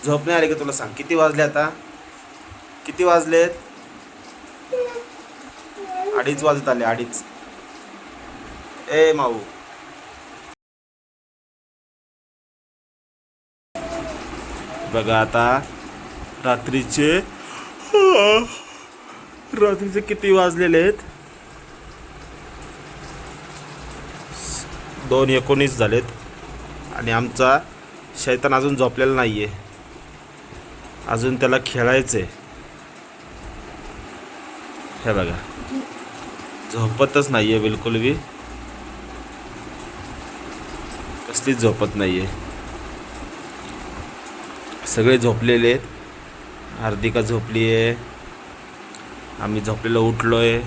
झोप नाही आली का तुला? सांग किती वाजले आता? किती वाजलेत? 2:30 वाजत आले, 2:30. ए माऊ, बघा आता रात्रीचे रात्रीचे किती वाजलेले आहेत? 2:19 झालेत आणि आमचा शैतान अजून झोपलेला नाहीये. अजून त्याला खेळायचंय. हे बघा, झोपतच नाहीये बिलकुल बी. कसलीच झोपत नाहीये. सगळे झोपलेले आहेत. हार्दिका झोपली आहे, आम्ही झोपलेलो उठलोय,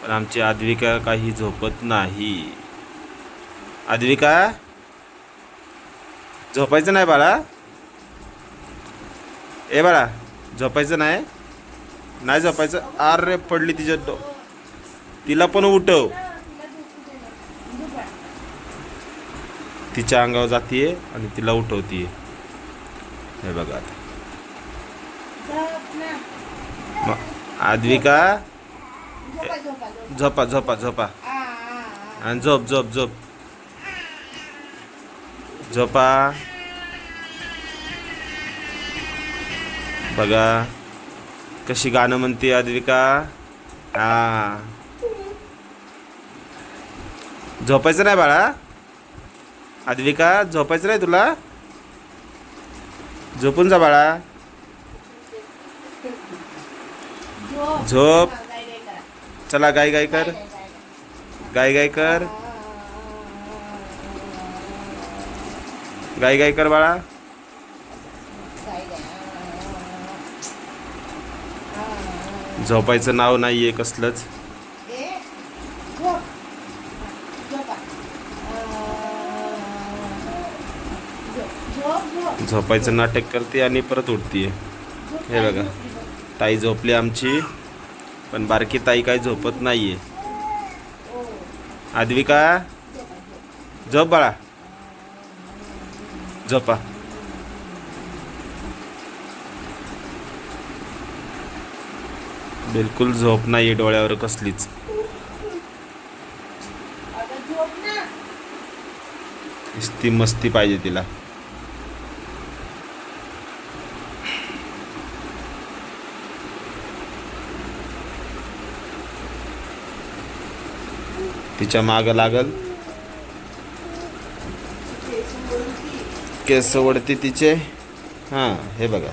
पण आमची आद्विका काही झोपत नाही. आद्विका, झोपायचं नाही बाळा? ए बाळा, झोपायचं नाही? नाही झोपायचं? अरे पडली तिच्या तिला पण उठव. तिच्या अंगावर जातीये आणि तिला उठवतीये. हे बघा आता. आद्विका, झोपा झोपा झोपा आणि झोप झोप झोप झोपा. बघा कशी गाणं म्हणते आद्विका. हा, झोपायचं नाही बाळा? आद्विका, झोपायचं नाही तुला? झोपून जा बाळा. झोप. चला गाय गाय कर, गाय गाय कर, गाय गाय कर बाळा. झोपायचं नाव नाहीये कसलंच. झोपायचं नाटक करते आणि परत उठतीये. हे बघा, ताई झोपली आमची, पण बारकी ताई काही झोपत नाहीये. आद्विका, झोप बाळा, झोपा. बिलकुल झोप नाहीये डोळ्यावर कसलीच. नुसती मस्ती पाहिजे तिला. तिच्या मागं लागल, केस ओढते तिचे. हां, हे बघा.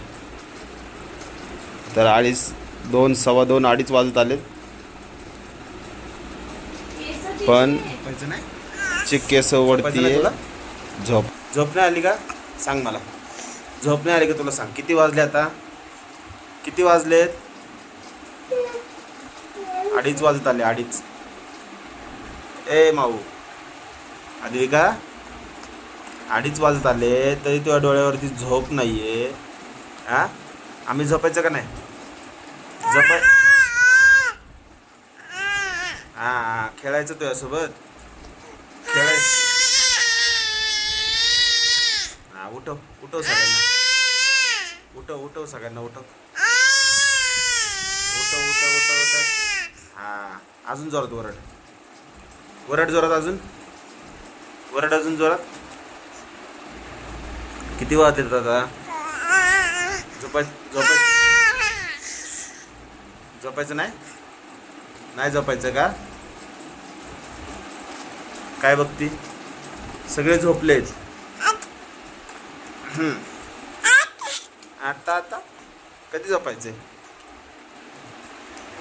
तर 2:30, 2:15, 2:30 वाजत आले, पण ची केस ओढतीये. झोप झोप नाही आली का? सांग मला, झोप नाही आली का तुला? सांग किती वाजले आता? किती वाजलेत? 2:30 वाजत आले, 2:30. ए माऊ, आद्विका, 2:30 वाजत आले तरी तुझ्या डोळ्यावरती झोप नाहीये. हा, आम्ही झोपायचं का नाही? झोपाय. हा, खेळायचं तुझ्यासोबत, खेळाय. हा, उठव उठव सगळ्यांना, उठव उठव सगळ्यांना, उठव उठव उठव उठव उठव. हा, अजून जोरात ओरड, ओरड जोरात, अजून ओरड, अजून जोरात. किती वाजलेत आता? झोपायचं नाही? नाही झोपायचं का? काय बघती? सगळे झोपलेत. आता आता कधी झोपायचंय?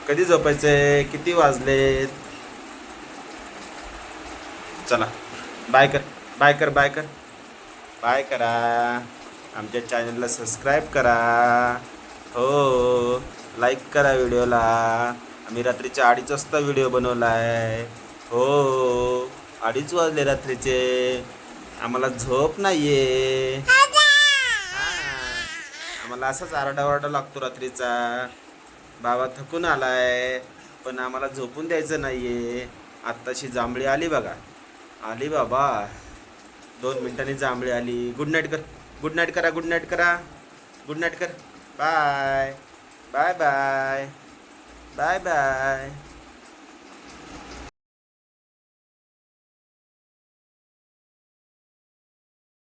कधी झोपायचंय? किती वाजलेत? चला बाय कर, बाय कर, बाय कर, बाय करा. आमच्या चॅनलला सबस्क्राईब करा. हो, लाईक करा व्हिडिओला. आम्ही रात्रीच्या 2:30 वाजता व्हिडिओ बनवला आहे. हो, 2:30 वाजले रात्रीचे. आम्हाला झोप नाहीये. आम्हाला असाच आरडाओरडा लागतो रात्रीचा. बाबा थकून आलाय, पण आम्हाला झोपून द्यायचं नाहीये. आत्ताशी जांभळी आली बघा, आली बाबा, 2 मिनिटांनी जांभळी आली. गुड नाईट कर, गुड नाईट करा, गुड नाईट करा, गुड नाईट कर. Bye bye bye bye bye.